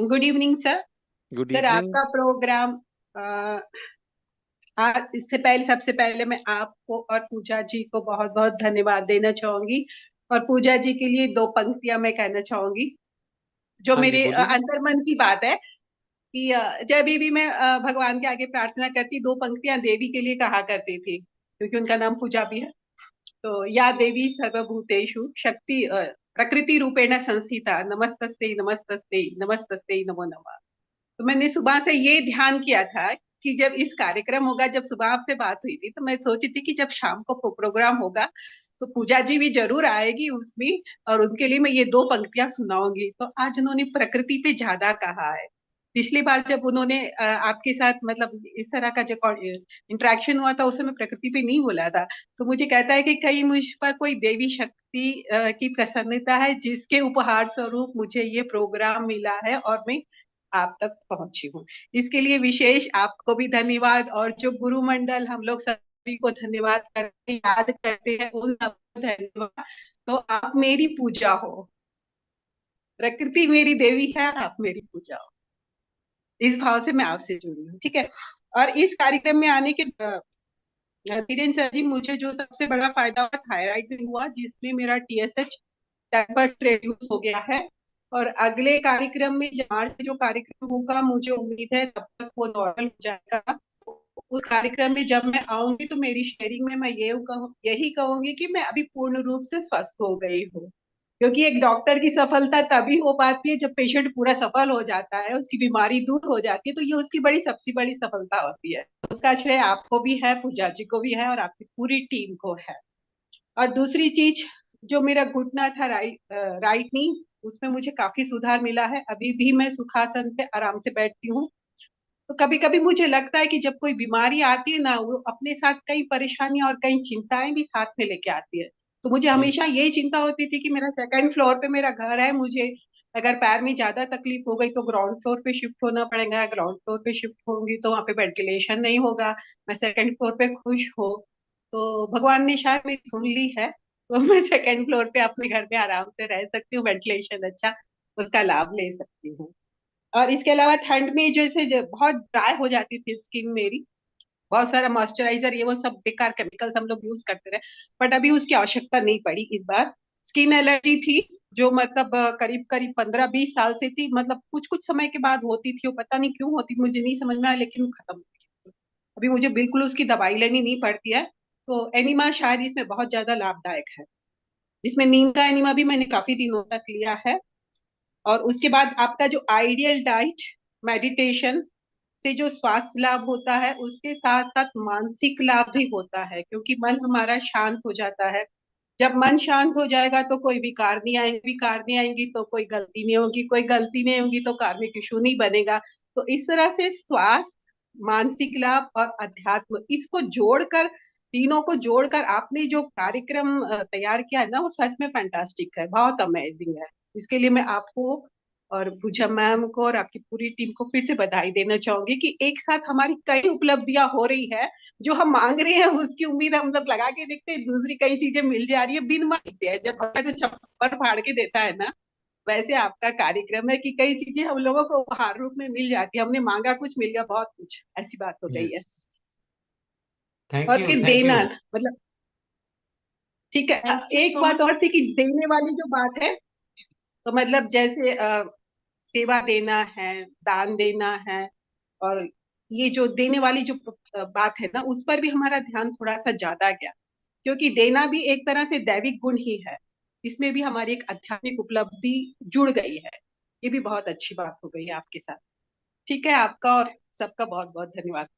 Good evening sir. Good sir evening. आपका programme इससे पहले सबसे पहले मैं आपको और पूजा जी को बहुत बहुत धन्यवाद देना चाहूंगी। और पूजा जी के लिए दो पंक्तियां मैं कहना चाहूंगी जो हाँ जी, मेरे बोलिए। अंतर्मन की बात है कि जब भी मैं भगवान के आगे प्रार्थना करती, दो पंक्तियां देवी के लिए कहा करती थी क्योंकि उनका नाम पूजा भी है। तो या देवी सर्वभूतेषु शक्ति प्रकृति रूपेण संस्थिता नमस्तस्ते नमस्तस्ते नमस्तस्ते नमो नमः। तो मैंने सुबह से ये ध्यान किया था कि जब इस कार्यक्रम होगा, जब सुबह आपसे बात हुई थी तो मैं सोची थी कि जब शाम को प्रोग्राम होगा तो पूजा जी भी जरूर आएगी उसमें, और उनके लिए मैं ये दो पंक्तियां सुनाऊंगी। तो आज उन्होंने प्रकृति पे ज्यादा कहा है। पिछली बार जब उन्होंने आपके साथ मतलब इस तरह का जो इंटरेक्शन हुआ था उस समय प्रकृति पे नहीं बोला था। तो मुझे कहता है कि कहीं मुझ पर कोई देवी शक्ति की प्रसन्नता है जिसके उपहार स्वरूप मुझे ये प्रोग्राम मिला है और मैं आप तक पहुंची हूँ। इसके लिए विशेष आपको भी धन्यवाद, और जो गुरु मंडल हम लोग सभी को धन्यवाद करते याद करते हैं उन सबको धन्यवाद। तो आप मेरी पूजा हो, प्रकृति मेरी देवी है, आप मेरी पूजा हो, इस भाव से मैं आपसे जुड़ी हूँ। ठीक है। और इस कार्यक्रम में आने के धीरेन्द्र सर जी, मुझे जो सबसे बड़ा फायदा हुआ थायराइड में हुआ, जिसमें मेरा TSH 10% रिड्यूस हो गया है। और अगले कार्यक्रम में मार्च में जो कार्यक्रम होगा, मुझे उम्मीद है तब तक वो नॉर्मल हो जाएगा। उस कार्यक्रम में जब मैं आऊंगी तो मेरी शेयरिंग में मैं यही कहूंगी कि मैं अभी पूर्ण रूप से स्वस्थ हो गई हूँ। क्योंकि एक डॉक्टर की सफलता तभी हो पाती है जब पेशेंट पूरा सफल हो जाता है, उसकी बीमारी दूर हो जाती है, तो ये उसकी सबसे बड़ी सफलता होती है। उसका श्रेय आपको भी है, पूजा जी को भी है, और आपकी पूरी टीम को है। और दूसरी चीज, जो मेरा घुटना था राइट नी, उसमें मुझे काफी सुधार मिला है। अभी भी मैं सुखासन पे आराम से बैठती हूँ। तो कभी कभी मुझे लगता है कि जब कोई बीमारी आती है ना, वो अपने साथ कई परेशानियां और कई चिंताएं भी साथ में लेके आती है। तो मुझे हमेशा यही चिंता होती थी कि मेरा 2nd फ्लोर पे मेरा घर है, मुझे अगर पैर में ज्यादा तकलीफ हो गई तो ग्राउंड फ्लोर पे शिफ्ट होना पड़ेगा। ग्राउंड फ्लोर पे शिफ्ट होंगी तो वहां पे वेंटिलेशन नहीं होगा। मैं 2nd फ्लोर पे खुश हो, तो भगवान ने शायद मेरी सुन ली है। तो मैं 2nd फ्लोर पे अपने घर में आराम से रह सकती हूँ, वेंटिलेशन अच्छा, उसका लाभ ले सकती हूँ। और इसके अलावा ठंड में जैसे बहुत ड्राई हो जाती थी स्किन मेरी, बहुत सारा मॉइस्चराइजर ये वो सब बेकार केमिकल्स हम लोग यूज करते रहे, बट अभी उसकी आवश्यकता नहीं पड़ी इस बार। स्किन एलर्जी थी जो मतलब करीब करीब 15-20 साल से थी, मतलब कुछ कुछ समय के बाद होती थी, वो पता नहीं क्यों होती, मुझे नहीं समझ में आया, लेकिन खत्म हो गई। अभी मुझे बिल्कुल उसकी दवाई लेनी नहीं पड़ती है। तो एनिमा शायद इसमें बहुत ज्यादा लाभदायक है, जिसमें नीम का एनिमा भी मैंने काफी दिनों तक लिया है। और उसके बाद आपका जो आइडियल डाइट, मेडिटेशन से जो स्वास्थ्य लाभ होता है, उसके साथ साथ मानसिक लाभ भी होता है, क्योंकि मन हमारा शांत हो जाता है। जब मन शांत हो जाएगा तो कोई विकार नहीं आएंगे, विकार नहीं आएंगी तो कोई गलती नहीं होगी, कोई गलती नहीं होगी तो कार्मिक इशू नहीं बनेगा। तो इस तरह से स्वास्थ्य, मानसिक लाभ और अध्यात्म, इसको जोड़कर, तीनों को जोड़कर आपने जो कार्यक्रम तैयार किया है ना, वो सच में फैंटास्टिक है, बहुत अमेजिंग है। इसके लिए मैं आपको और पूजा मैम को और आपकी पूरी टीम को फिर से बधाई देना चाहूंगी कि एक साथ हमारी कई उपलब्धियां हो रही है। जो हम मांग रहे हैं उसकी उम्मीद हम लोग लगा के देखते हैं, दूसरी कई चीजें मिल जा रही है बिन मांगते हैं। जब भगवान जो छप्पर फाड़ के देता है ना, वैसे आपका कार्यक्रम है कि कई चीजें हम लोगों को उपहार रूप में मिल जाती है। हमने मांगा कुछ, मिल गया बहुत कुछ, ऐसी बात हो गई यस। है। थैंक और यू, फिर थैंक यू। देना, मतलब ठीक है। थैंक यू एक सो बात मच। और थी कि देने वाली जो बात है, तो मतलब जैसे सेवा देना है, दान देना है, और ये जो देने वाली जो बात है ना, उस पर भी हमारा ध्यान थोड़ा सा ज्यादा गया, क्योंकि देना भी एक तरह से दैविक गुण ही है। इसमें भी हमारी एक आध्यात्मिक उपलब्धि जुड़ गई है। ये भी बहुत अच्छी बात हो गई है आपके साथ। ठीक है, आपका और सबका बहुत बहुत धन्यवाद।